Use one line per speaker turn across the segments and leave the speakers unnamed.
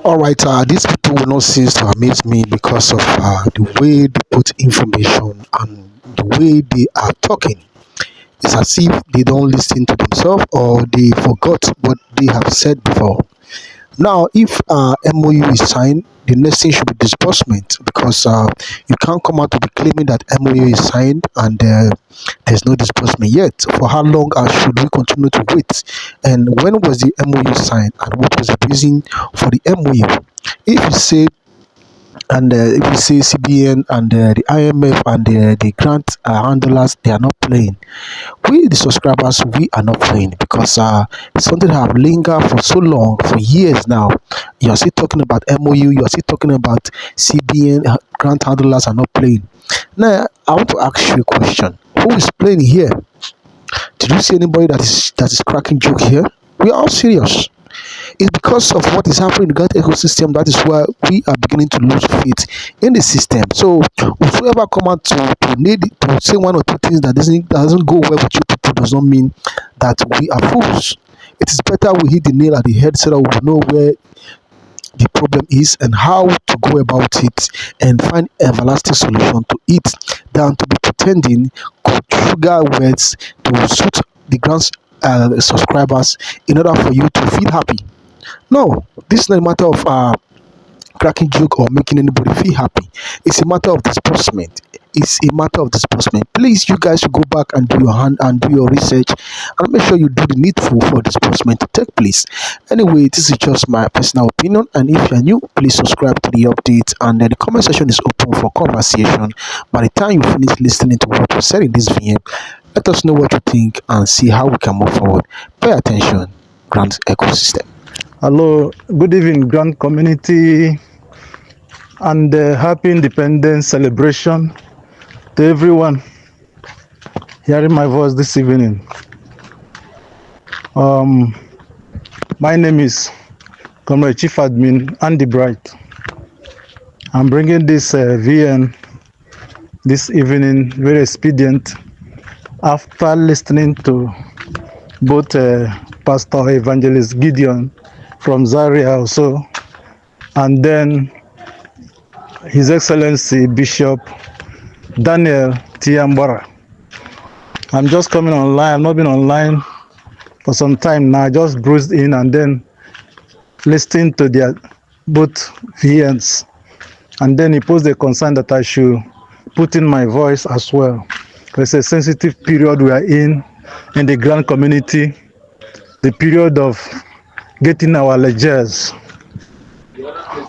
All right, these people will not cease to amaze me because of the way they put information and the way they are talking. It's as if they don't listen to themselves or they forgot what they have said before. Now, if MOU is signed, the next thing should be disbursement because you can't come out to be claiming that MOU is signed and there's no disbursement yet. For how long should we continue to wait? And when was the MOU signed and what was the reason for the MOU? If you say if you say CBN and the IMF and the grant handlers, they are not playing. We, the subscribers, we are not playing because it's something that have lingered for so long, for years now. You are still talking about MOU, you are still talking about CBN, grant handlers are not playing. Now, I want to ask you a question. Who is playing here? Did you see anybody that is cracking joke here? We are all serious. It's because of what is happening in the gut ecosystem that is why we are beginning to lose faith in the system. So whosoever come out to need to say one or two things that doesn't go well with you people does not mean that we are fools. It is better we hit the nail at the head so that we will know where the problem is and how to go about it and find everlasting solution to it than to be pretending good sugar words to suit the grand subscribers in order for you to feel happy. No, this is not a matter of cracking joke or making anybody feel happy. It's a matter of disbursement. It's a matter of disbursement. Please, you guys should go back and do your hand and do your research and make sure you do the needful for disbursement to take place. Anyway, this is just my personal opinion. And if you're new, please subscribe to the update. And the comment section is open for conversation. By the time you finish listening to what was said in this video, let us know what you think and see how we can move forward. Pay attention, Grand Ecosystem.
Hello, good evening, Grand Community, and happy Independence celebration to everyone hearing my voice this evening. My name is Comrade Chief Admin Andy Bright. I'm bringing this VN this evening very expedient after listening to both Pastor Evangelist Gideon from Zaria also, and then His Excellency Bishop Daniel Tiambara. I'm just coming online. I've not been online for some time now. I just bruised in and then listening to their both VNs. And then he posed a concern that I should put in my voice as well. It's a sensitive period we are in the grand community, the period of getting our ledgers.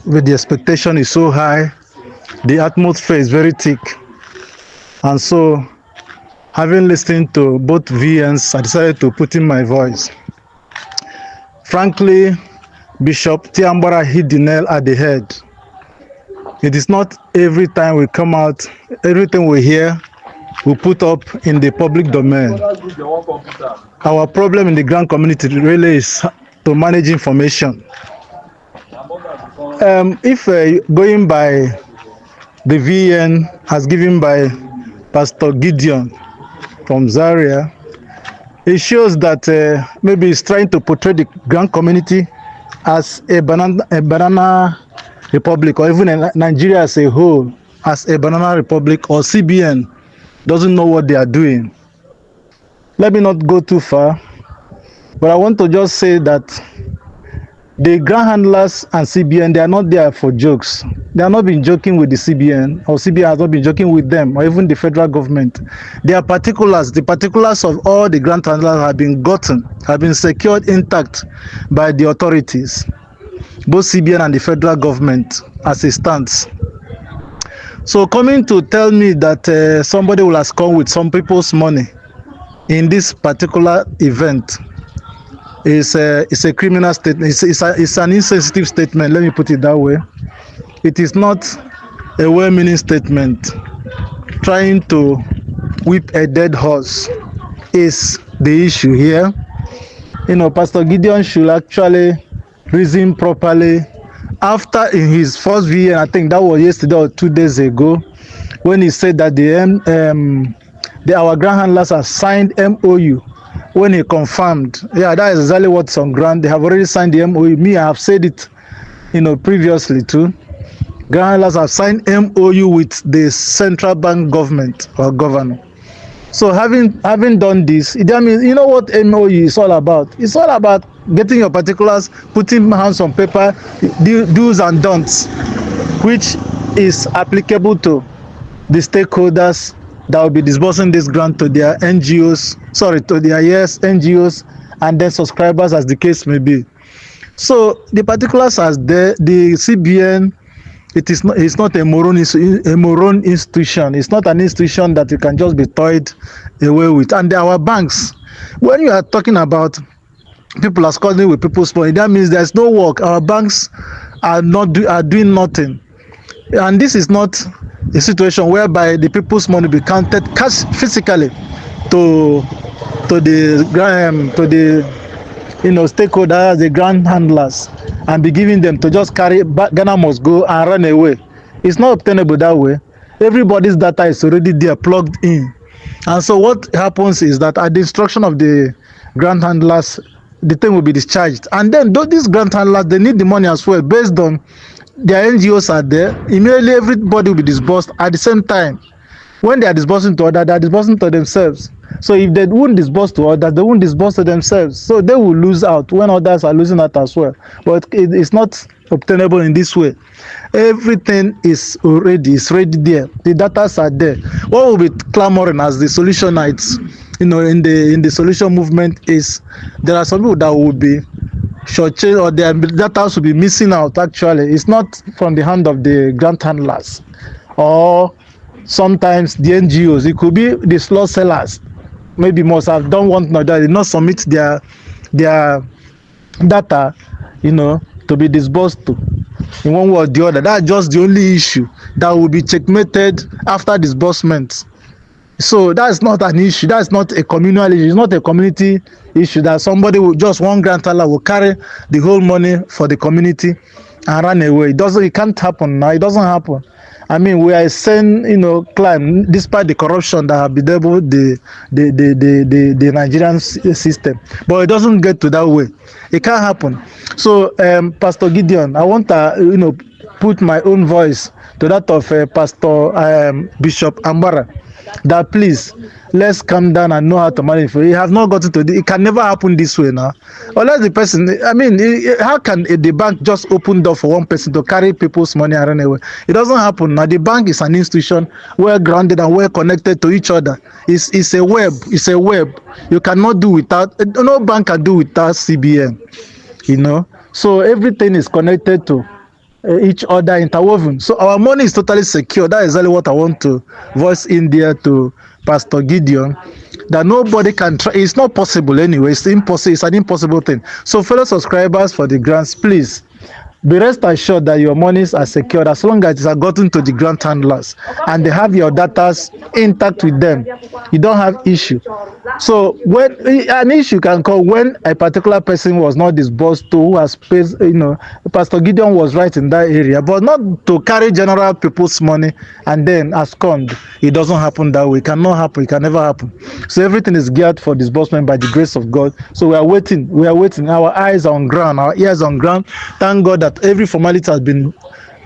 With the expectation is so high, the atmosphere is very thick. And so, having listened to both VNs, I decided to put in my voice. Frankly, Bishop Tiambara hit the nail at the head. It is not every time we come out, everything we hear, we put up in the public domain. Our problem in the grand community really is to manage information. If going by the VN as given by Pastor Gideon from Zaria, it shows that maybe he's trying to portray the grand community as a banana republic, or even Nigeria as a whole as a banana republic, or CBN doesn't know what they are doing. Let me not go too far, but I want to just say that the grand handlers and CBN, they are not there for jokes. They have not been joking with the CBN, or CBN has not been joking with them, or even the federal government. Their particulars, the particulars of all the grand handlers have been secured intact by the authorities, both CBN and the federal government as it stands. So coming to tell me that somebody will have come with some people's money in this particular event is a criminal statement. It's an insensitive statement, let me put it that way. It is not a well-meaning statement. Trying to whip a dead horse is the issue here. Pastor Gideon should actually reason properly. After in his first VN, I think that was yesterday or 2 days ago, when he said that our grand handlers have signed MOU, when he confirmed, that is exactly what's on ground. They have already signed the MOU. Me, I have said it previously too. Grand handlers have signed MOU with the central bank government or governor. So having done this, that means you know what MOU is all about. It's all about getting your particulars, putting hands on paper, do's and don'ts, which is applicable to the stakeholders that will be disbursing this grant to their NGOs, to their NGOs, and then subscribers as the case may be. So the particulars as the CBN, it's not a moron institution. It's not an institution that you can just be toyed away with. And our banks, when you are talking about people are squandering with people's money, that means there's no work. Our banks are doing nothing. And this is not a situation whereby the people's money be counted cash physically to the stakeholders, the grand handlers, and be giving them to just carry Ghana must go and run away. It's not obtainable that way. Everybody's data is already there, plugged in. And so what happens is that at the instruction of the grand handlers, the thing will be discharged. And then these grand handlers, they need the money as well. Based on their NGOs are there, immediately everybody will be disbursed at the same time. When they are disbursing to others, they are disbursing to themselves. So if they won't disburse to others, they won't disburse to themselves. So they will lose out when others are losing out as well. But it's not obtainable in this way. Everything is ready there. The data are there. What will be clamoring as the solutionites, in the solution movement is there are some people that will be shortchanged or their data will be missing out. Actually, it's not from the hand of the grant handlers or sometimes the NGOs. It could be the slot sellers. Maybe most have done one that they not submit their data, to be disbursed to in one way or the other. That's just the only issue that will be checkmated after disbursement. So that's not an issue. That's not a communal issue. It's not a community issue that somebody will just one grant handler will carry the whole money for the community and run away. It can't happen now. It doesn't happen. I mean, we are saying, climb despite the corruption that have bedeviled the Nigerian system, but it doesn't get to that way. It can't happen. So, Pastor Gideon, I want to, put my own voice to that of Pastor Bishop Ambara, that please let's calm down and know how to manage. You have not gotten to it can never happen this way now. Unless the person, how can the bank just open door for one person to carry people's money and run away? It doesn't happen now. The bank is an institution well grounded and well connected to each other. It's a web. It's a web. You cannot do without. No bank can do without CBN. So everything is connected to each other, interwoven. So our money is totally secure. That is exactly what I want to voice in there to Pastor Gideon, that nobody can try. It's not possible anyway. It's impossible. It's an impossible thing. So fellow subscribers for the grants, please be rest assured that your monies are secured as long as it has gotten to the grant handlers and they have your data intact with them. You don't have issue. So when an issue can come when a particular person was not disbursed to, who has paid, Pastor Gideon was right in that area, but not to carry general people's money and then abscond. It doesn't happen that way. It cannot happen. It can never happen. So everything is geared for disbursement by the grace of God. So we are waiting. Our eyes are on ground. Our ears on ground. Thank God that every formality has been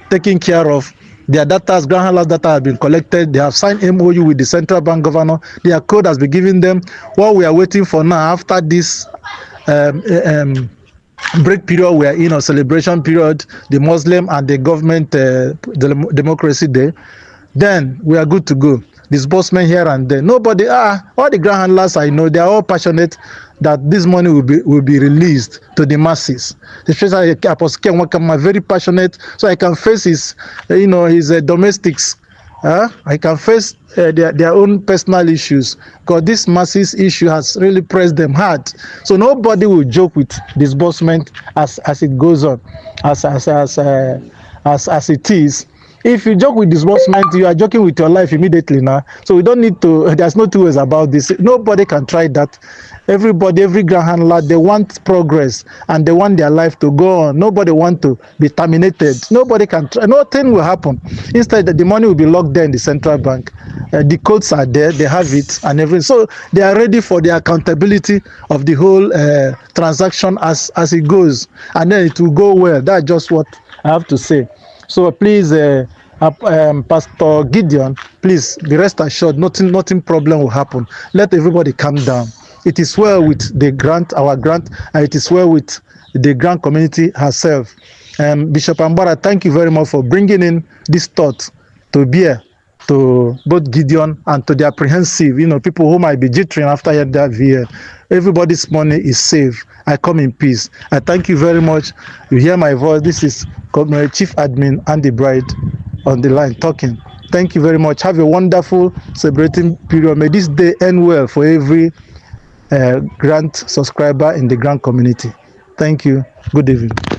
taken care of. Their data, grand handlers data has been collected. They have signed MOU with the central bank governor. Their code has been given them. What we are waiting for now, after this break period, we are in a celebration period, the Muslim and the government democracy day, then we are good to go. Disbursement here and there. Nobody, all the grand handlers I know, they are all passionate that this money will be released to the masses. Especially Apostle Ken Wakama, very passionate, so I can face his domestics. I can face their own personal issues, because this masses issue has really pressed them hard. So nobody will joke with disbursement as it goes on, as it is. If you joke with disbursement, you are joking with your life immediately now. So we don't need to, there's no two ways about this. Nobody can try that. Everybody, every ground handler, they want progress and they want their life to go on. Nobody want to be terminated. Nobody can try, nothing will happen. Instead, the money will be locked there in the central bank. The codes are there, they have it and everything. So they are ready for the accountability of the whole transaction as it goes. And then it will go well. That's just what I have to say. So please, Pastor Gideon, please be rest assured, nothing problem will happen. Let everybody calm down. It is well with the grant, our grant, and it is well with the grant community herself. Bishop Ambara, thank you very much for bringing in this thought to bear to both Gideon and to the apprehensive, people who might be jittering after that VN. Everybody's money is safe. I come in peace. I thank you very much. You hear my voice. This is Chief Admin Andy Bride on the line talking. Thank you very much. Have a wonderful celebrating period. May this day end well for every grant subscriber in the grant community. Thank you. Good evening.